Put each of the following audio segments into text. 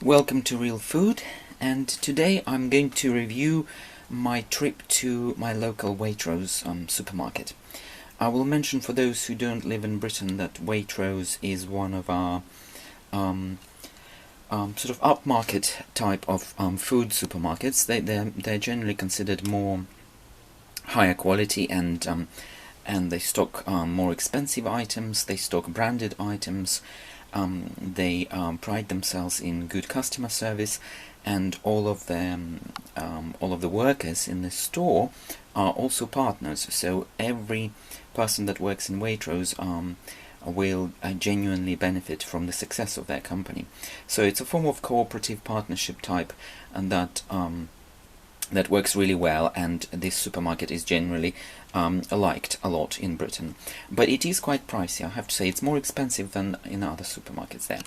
Welcome to Real Food, and today I'm going to review my trip to my local Waitrose supermarket. I will mention for those who don't live in Britain that Waitrose is one of our sort of upmarket type of food supermarkets. They're generally considered more higher quality, and they stock more expensive items. They stock branded items. They pride themselves in good customer service, and all of the workers in the store are also partners. So every person that works in Waitrose will genuinely benefit from the success of their company. So it's a form of cooperative partnership type, and that works really well, and this supermarket is generally liked a lot in Britain. But it is quite pricey, I have to say. It's more expensive than in other supermarkets there.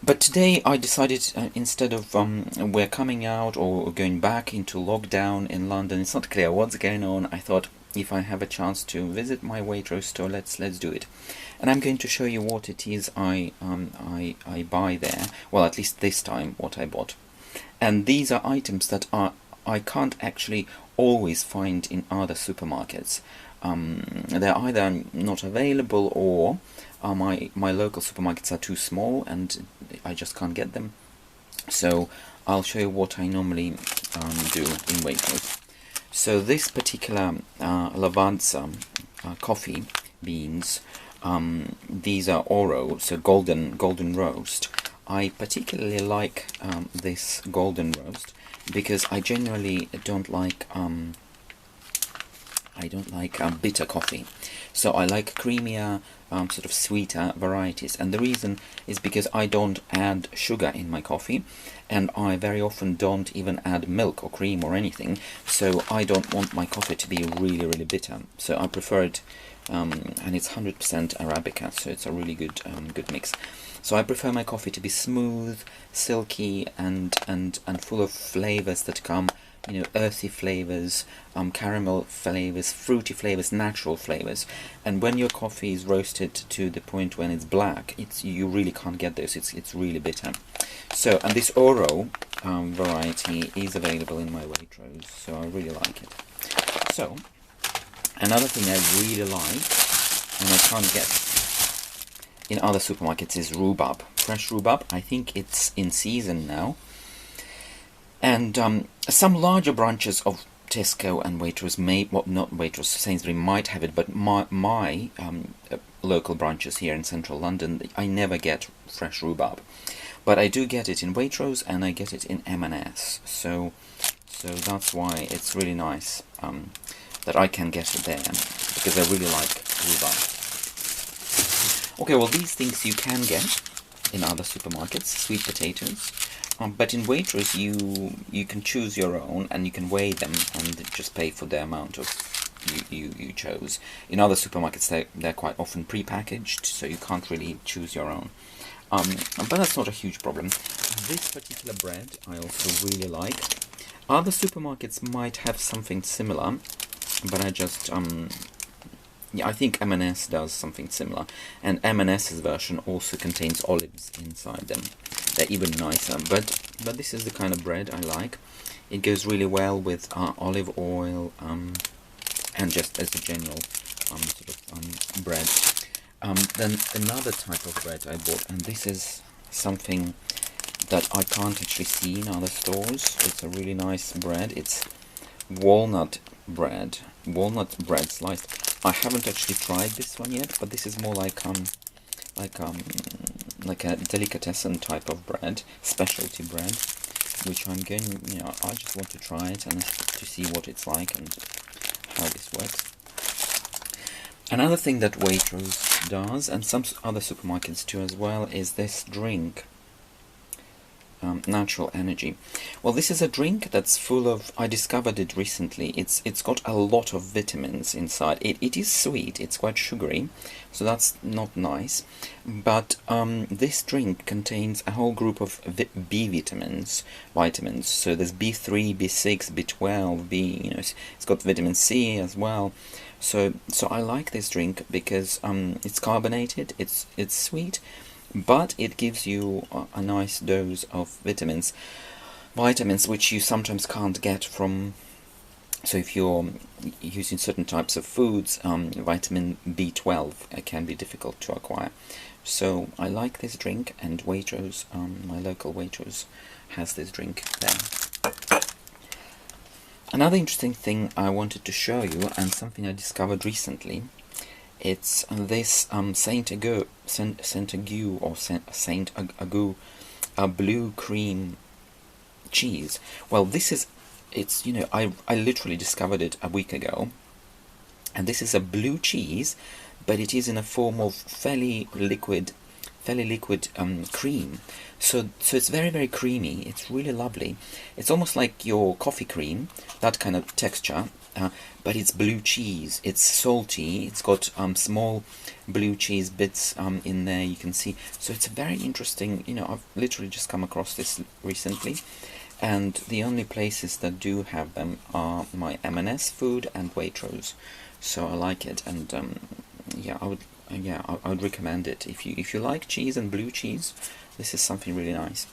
But today I decided, instead of we're coming out or going back into lockdown in London, it's not clear what's going on, I thought if I have a chance to visit my Waitrose store, let's do it. And I'm going to show you what it is I buy there. Well, at least this time, what I bought. And these are items that I can't actually always find in other supermarkets. They're either not available, or my local supermarkets are too small and I just can't get them. So I'll show you what I normally do in Waitrose. So this particular Lavazza coffee beans, these are Oro, so golden roast. I particularly like this golden roast because I generally don't like bitter coffee. So I like creamier, sort of sweeter varieties, and the reason is because I don't add sugar in my coffee, and I very often don't even add milk or cream or anything. So I don't want my coffee to be really bitter. So I prefer it, and it's 100% Arabica, so it's a really good mix. So I prefer my coffee to be smooth, silky, and full of flavors that come, earthy flavors, caramel flavors, fruity flavors, natural flavors. And when your coffee is roasted to the point when it's black, you really can't get those. It's really bitter. So, and this Oro variety is available in my Waitrose, so I really like it. So, another thing I really like, and I can't get in other supermarkets, is rhubarb. Fresh rhubarb. I think it's in season now. And some larger branches of Tesco and Waitrose not Waitrose, Sainsbury might have it, but my local branches here in central London, I never get fresh rhubarb. But I do get it in Waitrose, and I get it in M&S. So that's why it's really nice that I can get it there, because I really like rhubarb. Okay, well, these things you can get in other supermarkets, sweet potatoes, but in Waitrose you can choose your own, and you can weigh them and just pay for the amount of you chose. In other supermarkets they're quite often pre-packaged, so you can't really choose your own. But that's not a huge problem. This particular bread I also really like. Other supermarkets might have something similar, but I think M&S does something similar, and M&S's version also contains olives inside them. They're even nicer, but this is the kind of bread I like. It goes really well with olive oil, and just as a general bread. Then another type of bread I bought, and this is something that I can't actually see in other stores. It's a really nice bread. It's walnut bread sliced. I haven't actually tried this one yet, but this is more like a delicatessen type of bread, specialty bread, which I'm going, I just want to try it and to see what it's like and how this works. Another thing that Waitrose does, and some other supermarkets do as well, is this drink. Natural Energy. Well, this is a drink that's full of, I discovered it recently, it's got a lot of vitamins inside. It is sweet, it's quite sugary, so that's not nice, but this drink contains a whole group of B vitamins, so there's B3, B6, B12, it's got vitamin C as well. So I like this drink because it's carbonated, it's sweet, but it gives you a nice dose of vitamins which you sometimes can't get from. So if you're using certain types of foods, vitamin B12 can be difficult to acquire. So I like this drink, and Waitrose, my local Waitrose, has this drink there. Another interesting thing I wanted to show you, and something I discovered recently, it's this Saint Agu blue cream cheese. Well, it's I literally discovered it a week ago, and this is a blue cheese, but it is in a form of fairly liquid cream. So it's very, very creamy. It's really lovely. It's almost like your coffee cream, that kind of texture, but it's blue cheese. It's salty. It's got small blue cheese bits in there, you can see. So it's a very interesting, I've literally just come across this recently, and the only places that do have them are my M&S Food and Waitrose. So I like it, and I would recommend it. If you like cheese and blue cheese, this is something really nice.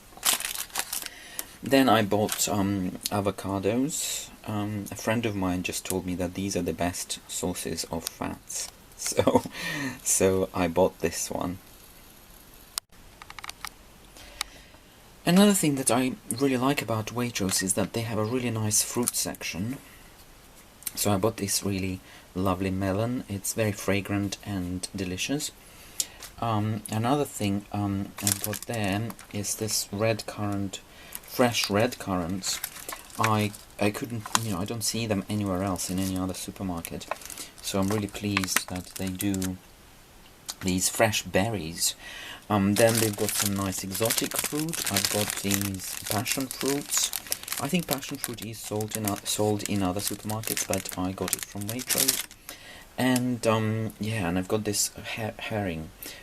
Then I bought avocados. A friend of mine just told me that these are the best sources of fats, so I bought this one. Another thing that I really like about Waitrose is that they have a really nice fruit section. So I bought this really lovely melon. It's very fragrant and delicious. Another thing I got there is this red currant, fresh red currants. I couldn't, I don't see them anywhere else in any other supermarket. So I'm really pleased that they do these fresh berries. Then they've got some nice exotic fruit. I've got these passion fruits. I think passion fruit is sold in other supermarkets, but I got it from Waitrose. And and I've got this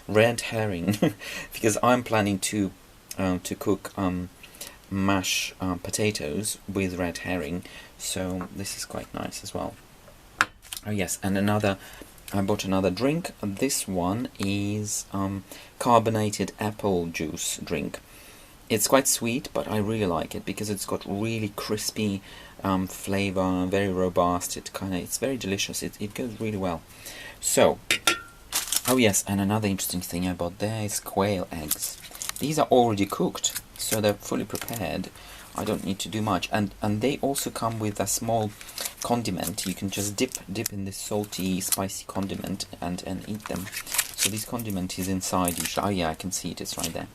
red herring, because I'm planning to cook mash potatoes with red herring. So this is quite nice as well. Oh yes, and I bought another drink. This one is carbonated apple juice drink. It's quite sweet, but I really like it because it's got really crispy flavor, very robust. It's very delicious. It goes really well. So, oh yes, and another interesting thing I bought there is quail eggs. These are already cooked, so they're fully prepared. I don't need to do much, and they also come with a small condiment. You can just dip in this salty, spicy condiment and eat them. So this condiment is inside usually. Oh yeah, I can see it. It's right there.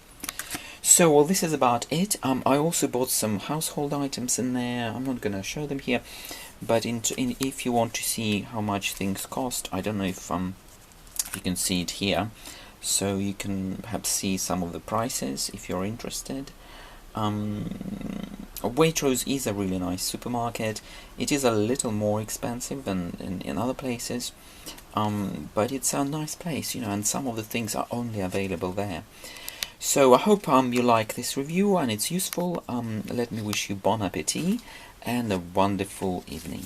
So, well, this is about it. I also bought some household items in there. I'm not going to show them here, but if you want to see how much things cost, I don't know if you can see it here. So you can perhaps see some of the prices if you're interested. Waitrose is a really nice supermarket. It is a little more expensive than in other places, but it's a nice place, and some of the things are only available there. So I hope you like this review and it's useful. Let me wish you bon appetit and a wonderful evening.